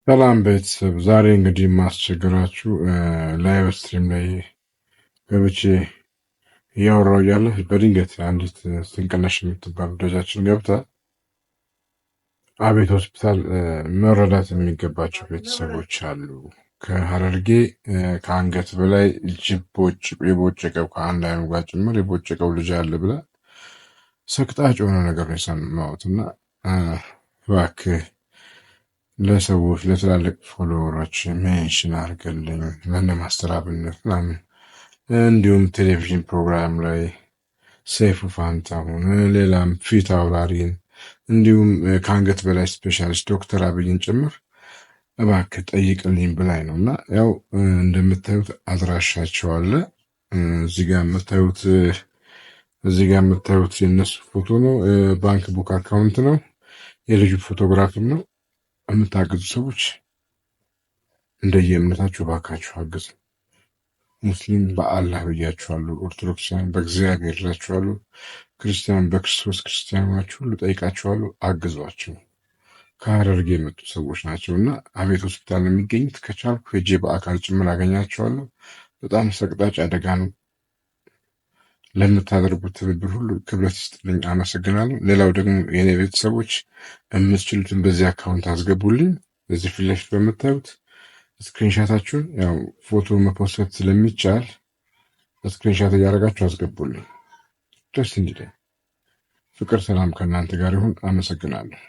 ሰላም ቤተሰብ፣ ዛሬ እንግዲህ የማስቸግራችሁ ላይቭ ስትሪም ላይ ገብቼ እያወራሁ እያለ በድንገት አንዲት ስንቅነሽ የምትባል ወዳጃችን ገብታ አቤት ሆስፒታል መረዳት የሚገባቸው ቤተሰቦች አሉ። ከሀረርጌ ከአንገት በላይ የቦጨቀው ከአንድ አይኑ ጋር ጭምር የቦጨቀው ልጅ አለ ብላ ሰቅጣጭ የሆነ ነገር ነው የሰማሁት እና እባክህ ለሰዎች ለትላልቅ ፎሎወሮች ሜንሽን አድርገልኝ ለእነ ማስተር አብነት ምናምን እንዲሁም ቴሌቪዥን ፕሮግራም ላይ ሰይፉ ፋንታሁን ሌላም ፊት አውራሪን እንዲሁም ከአንገት በላይ ስፔሻሊስት ዶክተር አብይን ጭምር እባክህ ጠይቅልኝ ብላኝ ነው እና ያው እንደምታዩት አድራሻቸው አለ። እዚህ ጋር የምታዩት የነሱ ፎቶ ነው። ባንክ ቡክ አካውንት ነው። የልጁ ፎቶግራፍም ነው። የምታግዙ ሰዎች እንደየእምነታችሁ ባካችሁ አግዙ። ሙስሊም በአላህ ብያችኋለሁ፣ ኦርቶዶክሳውያን በእግዚአብሔር እላችኋለሁ፣ ክርስቲያን በክርስቶስ ክርስቲያኖች ሁሉ ጠይቃችኋለሁ፣ አግዟቸው። ከሀረርጌ የመጡ ሰዎች ናቸው እና አቤት ሆስፒታል የሚገኙት ከቻልኩ ሄጄ በአካል ጭምር አገኛቸዋለሁ። በጣም ሰቅጣጭ አደጋ ነው። ለምታደርጉት ትብብር ሁሉ ክብረት ይስጥልኝ፣ አመሰግናለሁ። ሌላው ደግሞ የኔ ቤተሰቦች የምትችሉትን በዚህ አካውንት አስገቡልኝ። በዚህ ፊት ለፊት በምታዩት ስክሪንሻታችሁን ያው ፎቶ መፖስት ስለሚቻል ስክሪንሻት እያደረጋችሁ አስገቡልኝ። ደስ እንዲለኝ። ፍቅር ሰላም ከእናንተ ጋር ይሁን። አመሰግናለሁ።